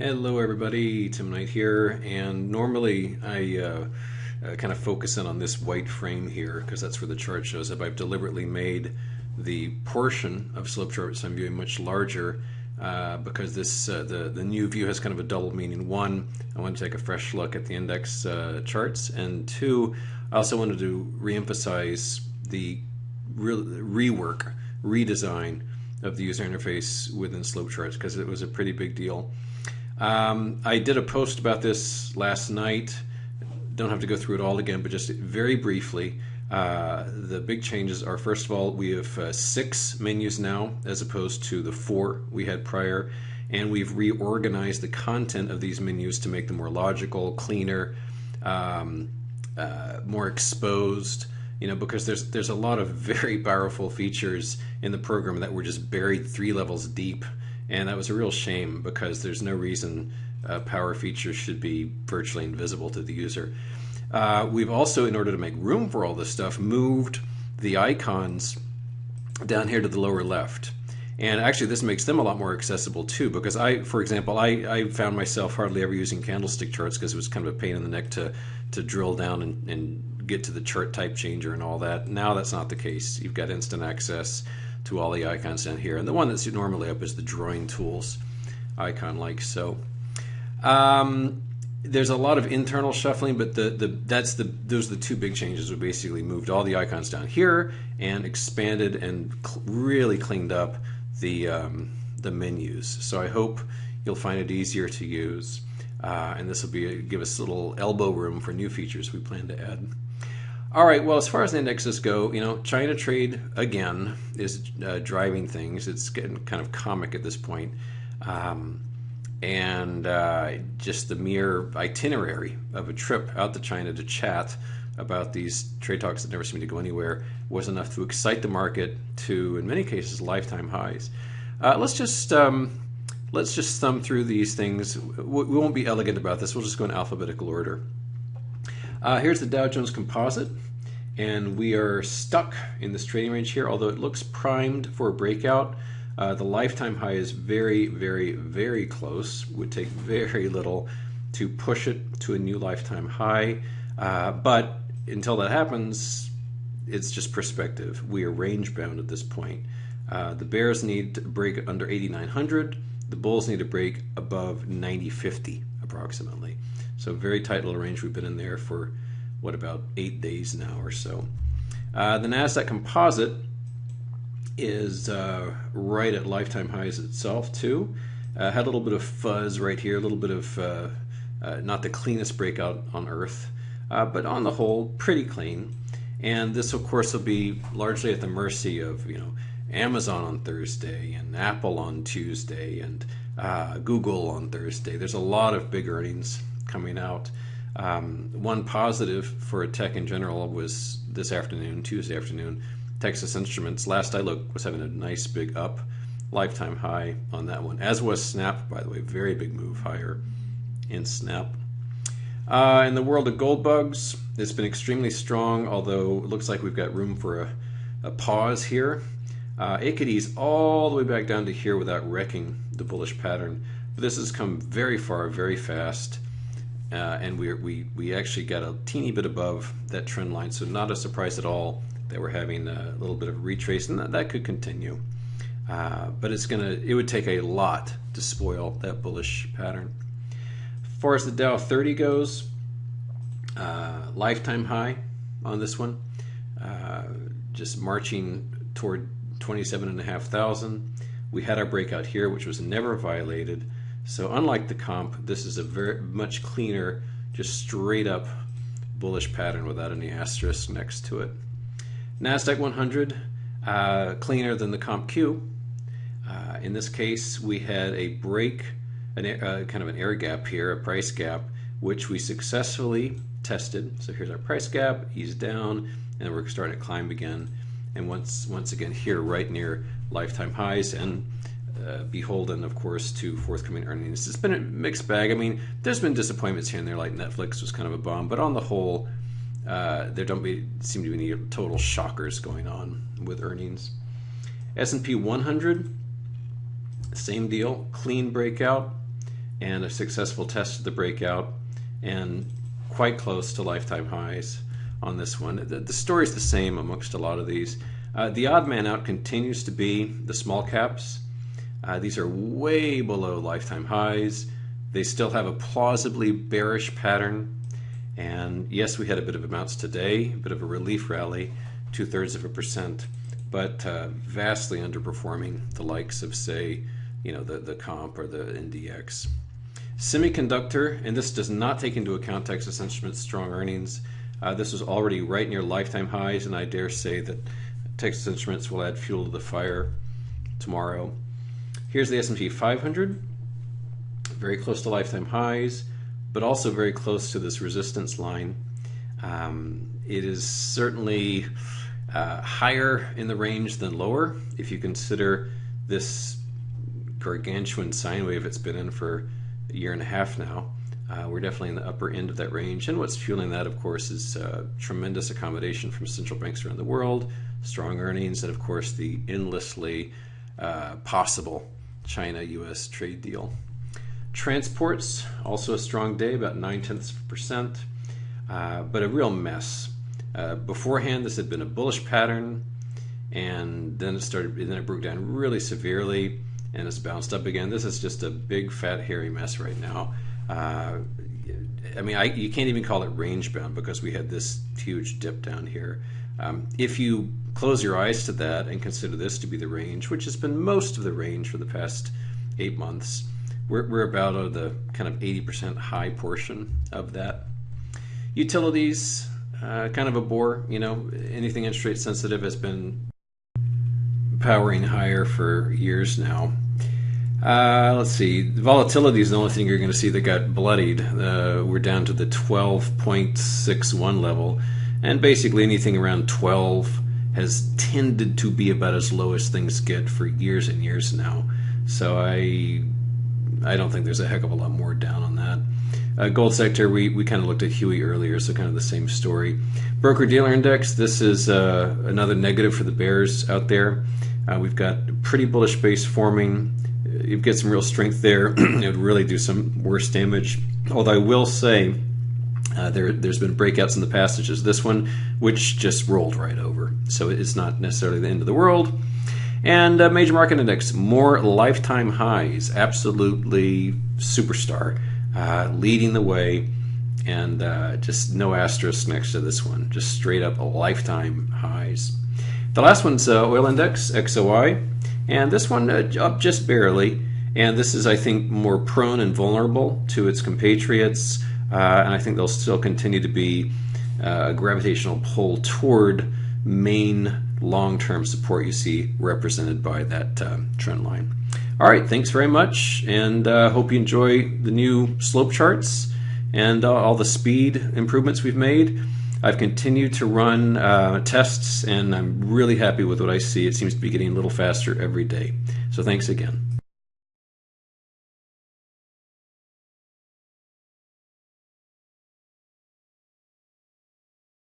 Hello everybody, Tim Knight here, and normally I kind of focus in on this white frame here because that's where the chart shows up. I've deliberately made the portion of slope charts I'm viewing much larger because this the new view has kind of a double meaning. One, I want to take a fresh look at the index charts, and two, I also wanted to reemphasize the rework, redesign of the user interface within slope charts because it was a pretty big deal. I did a post about this last night. Don't have to go through it all again, but just very briefly, the big changes are, first of all, we have 6 menus now as opposed to the 4 we had prior, and we've reorganized the content of these menus to make them more logical, cleaner, more exposed, because there's a lot of very powerful features in the program that were just buried 3 levels deep. And that was a real shame because there's no reason power features should be virtually invisible to the user. We've also, in order to make room for all this stuff, moved the icons down here to the lower left. And actually this makes them a lot more accessible too, because for example, I found myself hardly ever using candlestick charts because it was kind of a pain in the neck to drill down and get to the chart type changer and all that. Now that's not the case. You've got instant access to all the icons down here, and the one that's normally up is the drawing tools icon, like so. There's a lot of internal shuffling, but those are the 2 big changes. We basically moved all the icons down here and expanded and really cleaned up the menus. So I hope you'll find it easier to use, and this will give us a little elbow room for new features we plan to add. All right, well, as far as the indexes go, China trade, again, is driving things. It's getting kind of comic at this point. Just the mere itinerary of a trip out to China to chat about these trade talks that never seem to go anywhere was enough to excite the market to, in many cases, lifetime highs. Let's just thumb through these things. We won't be elegant about this. We'll just go in alphabetical order. Here's the Dow Jones Composite, and we are stuck in this trading range here, although it looks primed for a breakout. The lifetime high is very, very, very close. Would take very little to push it to a new lifetime high, but until that happens, it's just perspective. We are range bound at this point. The bears need to break under 8,900. The bulls need to break above 9,050 approximately. So very tight little range. We've been in there for, what, about 8 days now or so. The NASDAQ Composite is right at lifetime highs itself too. Had a little bit of fuzz right here, a little bit of not the cleanest breakout on earth, but on the whole pretty clean. And this of course will be largely at the mercy of Amazon on Thursday and Apple on Tuesday and Google on Thursday. There's a lot of big earnings coming out. One positive for tech in general was this afternoon, Tuesday afternoon, Texas Instruments, last I looked, was having a nice big up, lifetime high on that one, as was Snap, by the way, very big move higher in Snap. In the world of gold bugs, it's been extremely strong, although it looks like we've got room for a pause here. It could ease all the way back down to here without wrecking the bullish pattern, but this has come very far, very fast. And we actually got a teeny bit above that trend line, so not a surprise at all that we're having a little bit of retrace, and that could continue. But it would take a lot to spoil that bullish pattern. As far as the Dow 30 goes, lifetime high on this one, just marching toward 27,500. We had our breakout here, which was never violated. So unlike the comp, this is a very much cleaner, just straight up bullish pattern without any asterisk next to it. NASDAQ 100, cleaner than the comp Q. In this case, we had a break, kind of an air gap here, a price gap, which we successfully tested. So here's our price gap, ease down, and we're starting to climb again. And once again here, right near lifetime highs, and beholden, of course, to forthcoming earnings. It's been a mixed bag. I mean, there's been disappointments here and there, like Netflix was kind of a bomb, but on the whole, there don't seem to be any total shockers going on with earnings. S&P 100, same deal, clean breakout, and a successful test of the breakout, and quite close to lifetime highs on this one. The story is the same amongst a lot of these. The odd man out continues to be the small caps. These are way below lifetime highs. They still have a plausibly bearish pattern. And yes, we had a bit of a bounce today, a bit of a relief rally, 0.2%, but vastly underperforming the likes of, say, the comp or the NDX. Semiconductor, and this does not take into account Texas Instruments' strong earnings. This was already right near lifetime highs, and I dare say that Texas Instruments will add fuel to the fire tomorrow. Here's the S&P 500, very close to lifetime highs, but also very close to this resistance line. It is certainly higher in the range than lower if you consider this gargantuan sine wave it's been in for a year and a half now. We're definitely in the upper end of that range, and what's fueling that, of course, is tremendous accommodation from central banks around the world, strong earnings, and of course the endlessly possible China-US trade deal. Transports, also a strong day, about 0.9%, but a real mess. Beforehand, this had been a bullish pattern, and then it broke down really severely, and it's bounced up again. This is just a big, fat, hairy mess right now. I mean, you can't even call it range bound because we had this huge dip down here. If you close your eyes to that and consider this to be the range, which has been most of the range for the past 8 months, we're about at the kind of 80% high portion of that. Utilities, kind of a bore. Anything interest rate sensitive has been powering higher for years now. Let's see. The volatility is the only thing you're going to see that got bloodied. We're down to the 12.61 level, and basically anything around 12 has tended to be about as low as things get for years and years now. So I don't think there's a heck of a lot more down on that. Gold sector, we kind of looked at Huey earlier, so kind of the same story. Broker-dealer index, this is another negative for the bears out there. We've got a pretty bullish base forming. You get some real strength there. It would really do some worse damage. Although I will say there's been breakouts in the past, such as this one, which just rolled right over. So it's not necessarily the end of the world. And major market index, more lifetime highs, absolutely superstar, leading the way, and just no asterisk next to this one, just straight up lifetime highs. The last one's oil index, XOI, and this one up just barely, and this is, I think, more prone and vulnerable to its compatriots, and I think they'll still continue to be a gravitational pull toward main long-term support you see represented by that trend line. All right, thanks very much, and hope you enjoy the new slope charts and all the speed improvements we've made. I've continued to run tests, and I'm really happy with what I see. It seems to be getting a little faster every day. So thanks again.